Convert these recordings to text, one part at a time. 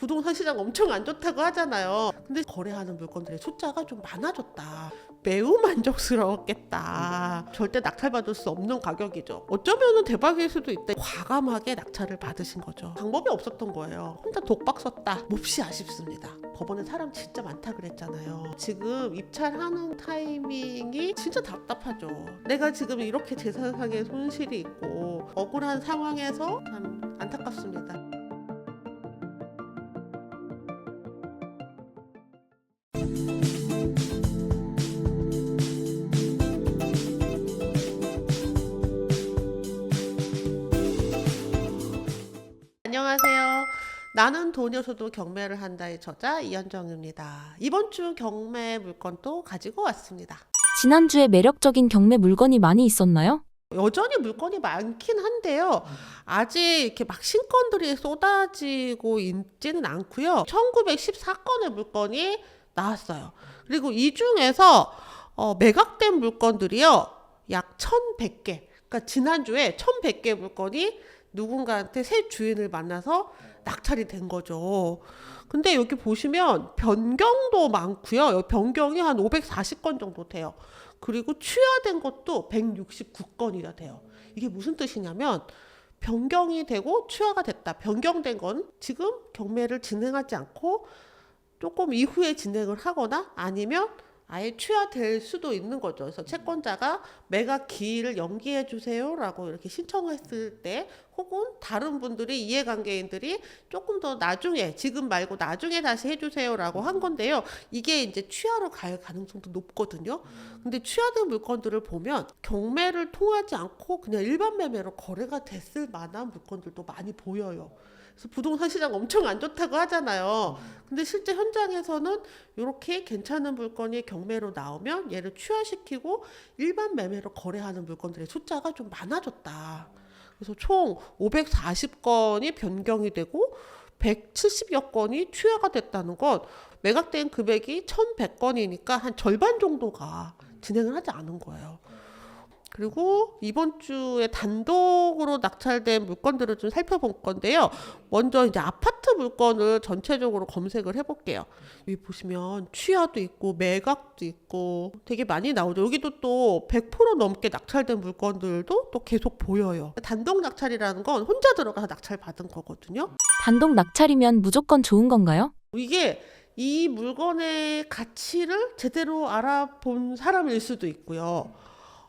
부동산 시장 엄청 안 좋다고 하잖아요. 근데 거래하는 물건들의 숫자가 좀 많아졌다. 매우 만족스러웠겠다. 절대 낙찰받을 수 없는 가격이죠. 어쩌면 대박일 수도 있다. 과감하게 낙찰을 받으신 거죠. 방법이 없었던 거예요. 혼자 독박 썼다. 몹시 아쉽습니다. 법원에 사람 진짜 많다 그랬잖아요. 지금 입찰하는 타이밍이 진짜 답답하죠. 내가 지금 이렇게 재산상의 손실이 있고 억울한 상황에서 참 안타깝습니다. 안녕하세요. 나는 돈이 없어도 경매를 한다의 저자 이현정입니다. 이번 주 경매 물건도 가지고 왔습니다. 지난주에 매력적인 경매 물건이 많이 있었나요? 여전히 물건이 많긴 한데요. 아직 이렇게 막 신건들이 쏟아지고 있지는 않고요. 1914건의 물건이 나왔어요. 그리고 이 중에서 매각된 물건들이요. 약 1100개. 그러니까 지난주에 1100개 물건이 누군가한테 새 주인을 만나서 낙찰이 된 거죠. 근데 여기 보시면 변경도 많고요. 변경이 한 540건 정도 돼요. 그리고 취하된 것도 169건이나 돼요. 이게 무슨 뜻이냐면 변경이 되고 취하가 됐다. 변경된 건 지금 경매를 진행하지 않고 조금 이후에 진행을 하거나 아니면 아예 취하될 수도 있는 거죠. 그래서 채권자가 매각 기일을 연기해 주세요 라고 이렇게 신청했을 때 혹은 다른 분들이 이해관계인들이 조금 더 나중에 지금 말고 나중에 다시 해주세요 라고 한 건데요. 이게 이제 취하로 갈 가능성도 높거든요. 근데 취하된 물건들을 보면 경매를 통하지 않고 그냥 일반 매매로 거래가 됐을 만한 물건들도 많이 보여요. 그래서 부동산 시장 엄청 안 좋다고 하잖아요. 근데 실제 현장에서는 이렇게 괜찮은 물건이 경매로 나오면 얘를 취하시키고 일반 매매로 거래하는 물건들의 숫자가 좀 많아졌다. 그래서 총 540건이 변경이 되고 170여 건이 취하가 됐다는 건 매각된 금액이 1100건이니까 한 절반 정도가 진행을 하지 않은 거예요. 그리고 이번 주에 단독으로 낙찰된 물건들을 좀 살펴볼 건데요. 먼저 이제 아파트 물건을 전체적으로 검색을 해볼게요. 여기 보시면 취하도 있고 매각도 있고 되게 많이 나오죠. 여기도 또 100% 넘게 낙찰된 물건들도 또 계속 보여요. 단독 낙찰이라는 건 혼자 들어가서 낙찰 받은 거거든요. 단독 낙찰이면 무조건 좋은 건가요? 이게 이 물건의 가치를 제대로 알아본 사람일 수도 있고요.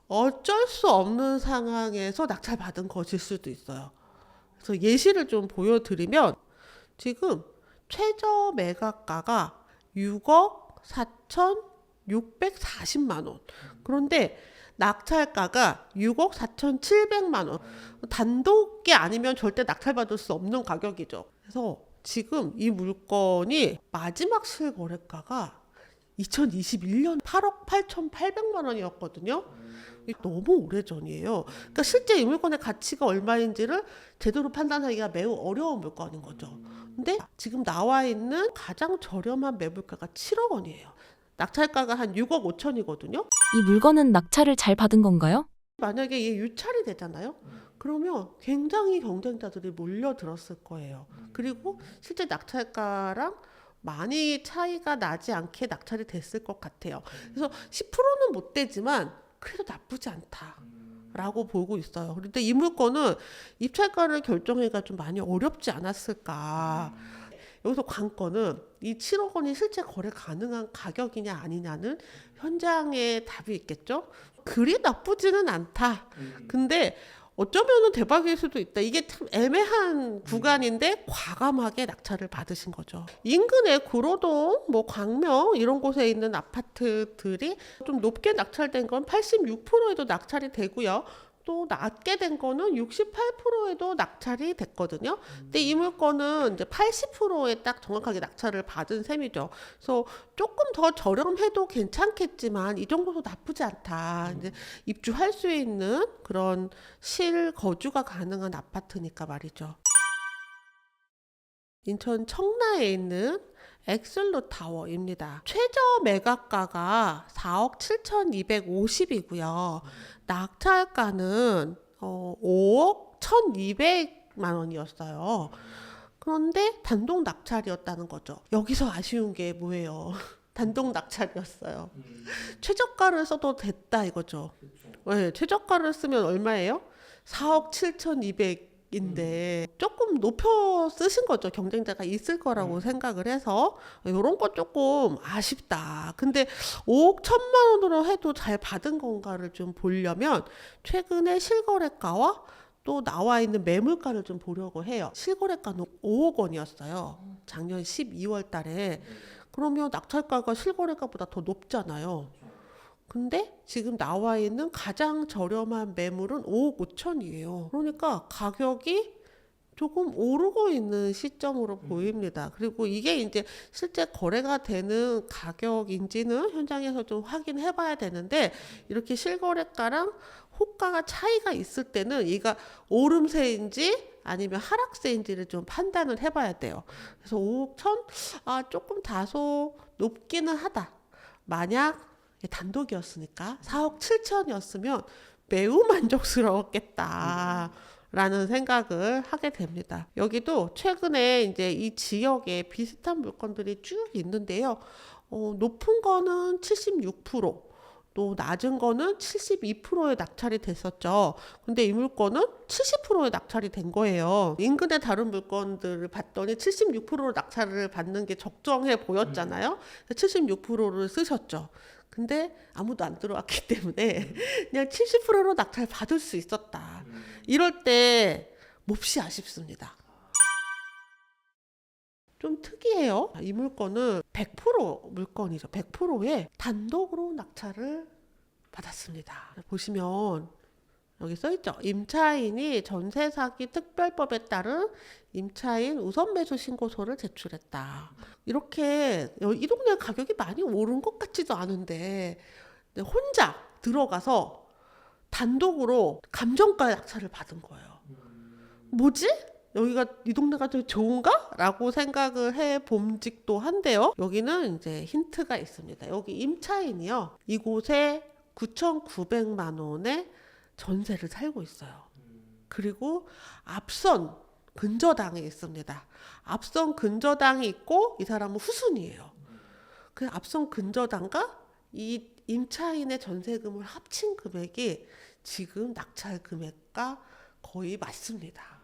어쩔 수 없는 상황에서 낙찰받은 것일 수도 있어요. 그래서 예시를 좀 보여드리면 지금 최저 매각가가 6억 4,640만 원. 그런데 낙찰가가 6억 4,700만 원. 단독이 아니면 절대 낙찰받을 수 없는 가격이죠. 그래서 지금 이 물건이 마지막 실거래가가 2021년 8억 8,800만 원이었거든요. 너무 오래전이에요. 그러니까 실제 이 물건의 가치가 얼마인지를 제대로 판단하기가 매우 어려운 물건인 거죠. 근데 지금 나와 있는 가장 저렴한 매물가가 7억 원이에요. 낙찰가가 한 6억 5천이거든요. 이 물건은 낙찰을 잘 받은 건가요? 만약에 이게 유찰이 되잖아요. 그러면 굉장히 경쟁자들이 몰려들었을 거예요. 그리고 실제 낙찰가랑 많이 차이가 나지 않게 낙찰이 됐을 것 같아요. 그래서 10%는 못 되지만 그래도 나쁘지 않다라고 보고 있어요. 그런데 이 물건은 입찰가를 결정하기가 좀 많이 어렵지 않았을까. 여기서 관건은 이 7억 원이 실제 거래 가능한 가격이냐 아니냐는 현장에 답이 있겠죠. 그리 나쁘지는 않다. 근데 어쩌면 대박일 수도 있다. 이게 참 애매한 구간인데 과감하게 낙찰을 받으신 거죠. 인근의 구로동, 광명 이런 곳에 있는 아파트들이 좀 높게 낙찰된 건 86%에도 낙찰이 되고요. 또 낮게 된 거는 68%에도 낙찰이 됐거든요. 근데 이 물건은 이제 80%에 딱 정확하게 낙찰을 받은 셈이죠. 그래서 조금 더 저렴해도 괜찮겠지만 이 정도도 나쁘지 않다. 이제 입주할 수 있는 그런 실거주가 가능한 아파트니까 말이죠. 인천 청라에 있는 엑슬로 타워입니다. 최저 매각가가 4억 7,250이고요. 낙찰가는 5억 1,200만 원이었어요. 그런데 단독 낙찰이었다는 거죠. 여기서 아쉬운 게 뭐예요? 단독 낙찰이었어요. 최저가를 써도 됐다 이거죠. 네, 최저가를 쓰면 얼마예요? 4억 7,200인데 조금 높여 쓰신 거죠. 경쟁자가 있을 거라고 생각을 해서 이런 거 조금 아쉽다. 근데 5억 1천만 원으로 해도 잘 받은 건가를 좀 보려면 최근에 실거래가와 또 나와 있는 매물가를 좀 보려고 해요. 실거래가는 5억 원이었어요. 작년 12월 달에. 그러면 낙찰가가 실거래가보다 더 높잖아요. 근데 지금 나와 있는 가장 저렴한 매물은 5억 5천이에요. 그러니까 가격이 조금 오르고 있는 시점으로 보입니다. 그리고 이게 이제 실제 거래가 되는 가격인지는 현장에서 좀 확인해 봐야 되는데, 이렇게 실거래가랑 호가가 차이가 있을 때는 얘가 오름세인지 아니면 하락세인지를 좀 판단을 해 봐야 돼요. 그래서 5억 1천? 조금 다소 높기는 하다. 만약 단독이었으니까 4억 7천이었으면 매우 만족스러웠겠다 라는 생각을 하게 됩니다. 여기도 최근에 이제 이 지역에 비슷한 물건들이 쭉 있는데요. 높은 거는 76%, 또 낮은 거는 72%의 낙찰이 됐었죠. 근데 이 물건은 70%의 낙찰이 된 거예요. 인근의 다른 물건들을 봤더니 76%로 낙찰을 받는 게 적정해 보였잖아요. 76%를 쓰셨죠. 근데 아무도 안 들어왔기 때문에 그냥 70%로 낙찰 받을 수 있었다. 이럴 때 몹시 아쉽습니다. 좀 특이해요. 이 물건은 100% 물건이죠. 100%의 단독으로 낙찰을 받았습니다. 보시면 여기 써있죠. 임차인이 전세 사기 특별법에 따른 임차인 우선 매수 신고서를 제출했다. 이렇게 이 동네 가격이 많이 오른 것 같지도 않은데 혼자 들어가서 단독으로 감정가 낙찰을 받은 거예요. 뭐지? 여기가 이 동네가 더 좋은가? 라고 생각을 해 봄직도 한데요. 여기는 이제 힌트가 있습니다. 여기 임차인이요. 이곳에 9,900만 원의 전세를 살고 있어요. 그리고 앞선 근저당이 있습니다. 앞선 근저당이 있고 이 사람은 후순이에요. 그 앞선 근저당과 이 임차인의 전세금을 합친 금액이 지금 낙찰 금액과 거의 맞습니다.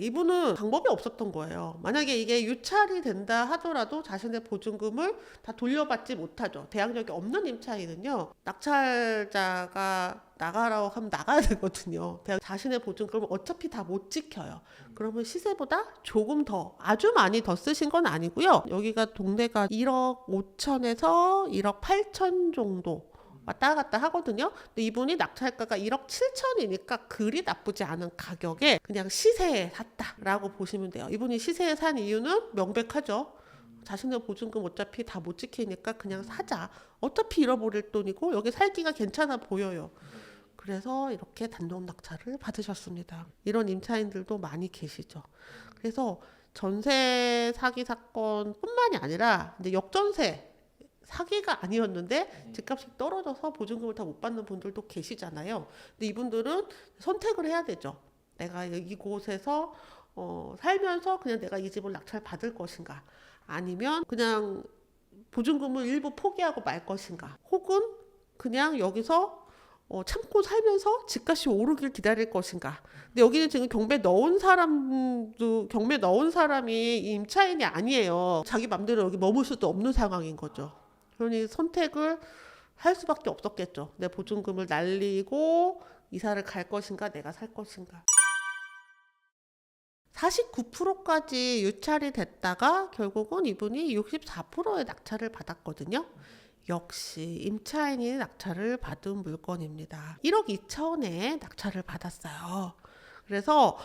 이분은 방법이 없었던 거예요. 만약에 이게 유찰이 된다 하더라도 자신의 보증금을 다 돌려받지 못하죠. 대항력이 없는 임차인은요, 낙찰자가 나가라고 하면 나가야 되거든요. 자신의 보증금을 어차피 다 못 지켜요. 그러면 시세보다 조금 더, 아주 많이 더 쓰신 건 아니고요. 여기가 동네가 1억 5천에서 1억 8천 정도 왔다 갔다 하거든요. 근데 이분이 낙찰가가 1억 7천이니까 그리 나쁘지 않은 가격에 그냥 시세에 샀다라고 보시면 돼요. 이분이 시세에 산 이유는 명백하죠. 자신의 보증금 어차피 다 못 지키니까 그냥 사자. 어차피 잃어버릴 돈이고 여기 살기가 괜찮아 보여요. 그래서 이렇게 단독 낙찰을 받으셨습니다. 이런 임차인들도 많이 계시죠. 그래서 전세 사기 사건뿐만이 아니라 이제 역전세 사기가 아니었는데 집값이 떨어져서 보증금을 다 못 받는 분들도 계시잖아요. 근데 이분들은 선택을 해야 되죠. 내가 이곳에서 살면서 그냥 내가 이 집을 낙찰 받을 것인가, 아니면 그냥 보증금을 일부 포기하고 말 것인가, 혹은 그냥 여기서 참고 살면서 집값이 오르길 기다릴 것인가. 근데 여기는 지금 경매 넣은 사람이 임차인이 아니에요. 자기 맘대로 여기 머물 수도 없는 상황인 거죠. 그러니 선택을 할 수밖에 없었겠죠. 내 보증금을 날리고 이사를 갈 것인가, 내가 살 것인가. 49%까지 유찰이 됐다가 결국은 이분이 64%의 낙찰을 받았거든요. 역시 임차인이 낙찰을 받은 물건입니다. 1억 2천에 낙찰을 받았어요. 그래서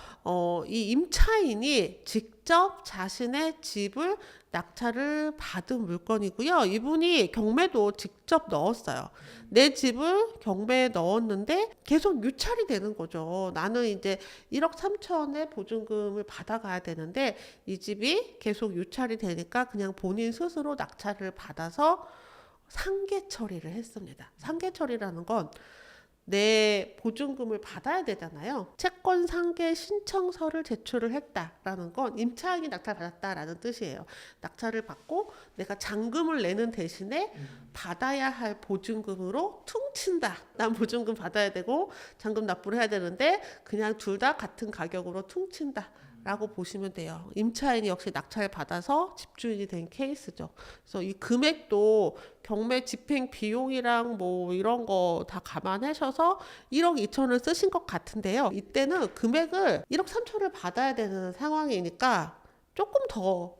이 임차인이 직접 자신의 집을 낙찰을 받은 물건이고요. 이분이 경매도 직접 넣었어요. 내 집을 경매에 넣었는데 계속 유찰이 되는 거죠. 나는 이제 1억 3천의 보증금을 받아가야 되는데 이 집이 계속 유찰이 되니까 그냥 본인 스스로 낙찰을 받아서 상계 처리를 했습니다. 상계 처리라는 건 내 보증금을 받아야 되잖아요. 채권 상계 신청서를 제출을 했다라는 건 임차인이 낙찰받았다라는 뜻이에요. 낙찰을 받고 내가 잔금을 내는 대신에 받아야 할 보증금으로 퉁친다. 난 보증금 받아야 되고 잔금 납부를 해야 되는데 그냥 둘 다 같은 가격으로 퉁친다. 라고 보시면 돼요. 임차인이 역시 낙찰을 받아서 집주인이 된 케이스죠. 그래서 이 금액도 경매 집행 비용이랑 뭐 이런 거 다 감안하셔서 1억 2천을 쓰신 것 같은데요. 이때는 금액을 1억 3천을 받아야 되는 상황이니까 조금 더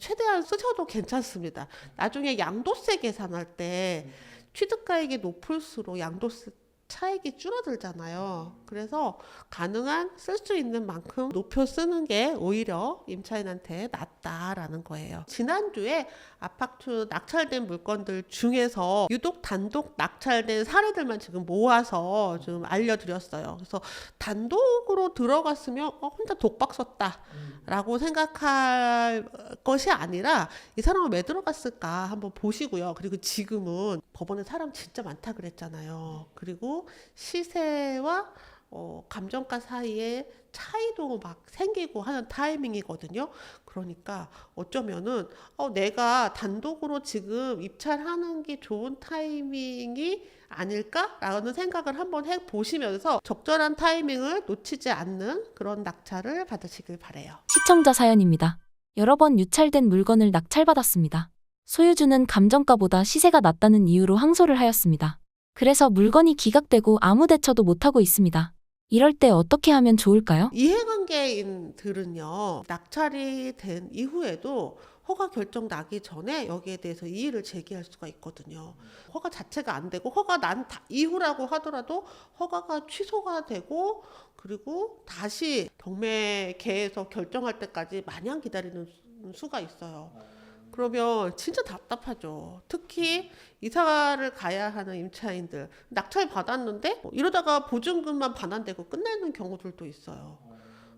최대한 쓰셔도 괜찮습니다. 나중에 양도세 계산할 때 취득가액이 높을수록 양도세 차익이 줄어들잖아요. 그래서 가능한 쓸 수 있는 만큼 높여 쓰는 게 오히려 임차인한테 낫다라는 거예요. 지난주에 아파트 낙찰된 물건들 중에서 유독 단독 낙찰된 사례들만 지금 모아서 좀 알려드렸어요. 그래서 단독으로 들어갔으면 혼자 독박 썼다 라고 생각할 것이 아니라 이 사람은 왜 들어갔을까 한번 보시고요. 그리고 지금은 법원에 사람 진짜 많다 그랬잖아요. 그리고 시세와 감정가 사이에 차이도 막 생기고 하는 타이밍이거든요. 그러니까 어쩌면은 내가 단독으로 지금 입찰하는 게 좋은 타이밍이 아닐까라는 생각을 한번 해보시면서 적절한 타이밍을 놓치지 않는 그런 낙찰을 받으시길 바래요. 시청자 사연입니다. 여러 번 유찰된 물건을 낙찰받았습니다. 소유주는 감정가보다 시세가 낮다는 이유로 항소를 하였습니다. 그래서 물건이 기각되고 아무 대처도 못하고 있습니다. 이럴 때 어떻게 하면 좋을까요? 이해관계인들은요, 낙찰이 된 이후에도 허가 결정 나기 전에 여기에 대해서 이의를 제기할 수가 있거든요. 허가 자체가 안 되고 허가 난 이후라고 하더라도 허가가 취소가 되고 그리고 다시 경매계에서 결정할 때까지 마냥 기다리는 수가 있어요. 그러면 진짜 답답하죠. 특히 이사를 가야 하는 임차인들 낙찰 받았는데 이러다가 보증금만 반환되고 끝내는 경우들도 있어요.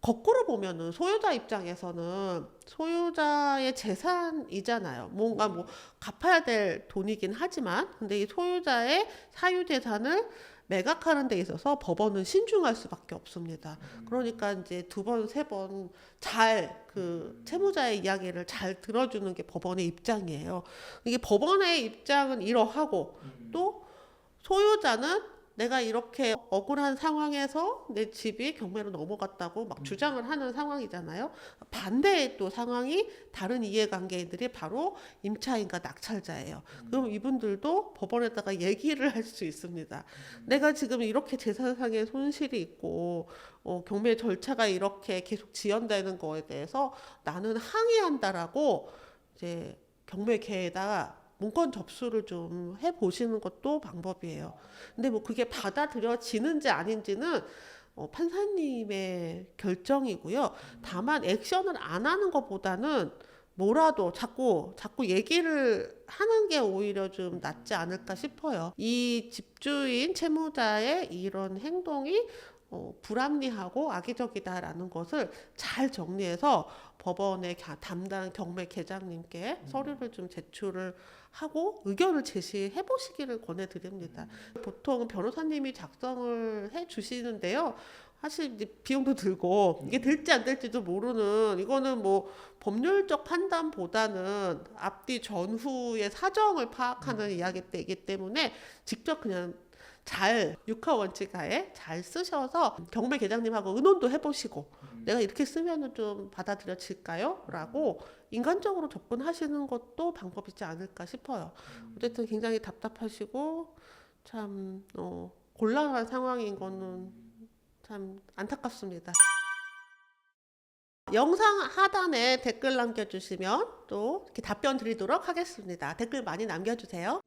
거꾸로 보면은 소유자 입장에서는 소유자의 재산이잖아요. 뭔가 뭐 갚아야 될 돈이긴 하지만 근데 이 소유자의 사유재산을 매각하는 데 있어서 법원은 신중할 수밖에 없습니다. 그러니까 이제 두 번, 세 번 잘 채무자의 이야기를 잘 들어주는 게 법원의 입장이에요. 이게 법원의 입장은 이러하고 또 소유자는 내가 이렇게 억울한 상황에서 내 집이 경매로 넘어갔다고 막 주장을 하는 상황이잖아요. 반대의 또 상황이 다른 이해관계인들이 바로 임차인과 낙찰자예요. 그럼 이분들도 법원에다가 얘기를 할 수 있습니다. 내가 지금 이렇게 재산상의 손실이 있고 경매 절차가 이렇게 계속 지연되는 거에 대해서 나는 항의한다라고 이제 경매계에다가 문건 접수를 좀 해보시는 것도 방법이에요. 근데 뭐 그게 받아들여지는지 아닌지는 판사님의 결정이고요. 다만 액션을 안 하는 것보다는 뭐라도 자꾸 얘기를 하는 게 오히려 좀 낫지 않을까 싶어요. 이 집주인 채무자의 이런 행동이 불합리하고 악의적이다라는 것을 잘 정리해서 법원의 담당 경매 계장님께 서류를 좀 제출을 하고 의견을 제시해 보시기를 권해드립니다. 보통 변호사님이 작성을 해 주시는데요. 사실 이제 비용도 들고 이게 될지 안 될지도 모르는 이거는 뭐 법률적 판단보다는 앞뒤 전후의 사정을 파악하는 이야기이기 때문에 직접 그냥 잘 육하 원칙하에 잘 쓰셔서 경매 계장님하고 의논도 해보시고 내가 이렇게 쓰면은 좀 받아들여질까요? 라고 인간적으로 접근하시는 것도 방법이지 않을까 싶어요. 어쨌든 굉장히 답답하시고 참 곤란한 상황인 거는 참 안타깝습니다. 영상 하단에 댓글 남겨주시면 또 이렇게 답변 드리도록 하겠습니다. 댓글 많이 남겨주세요.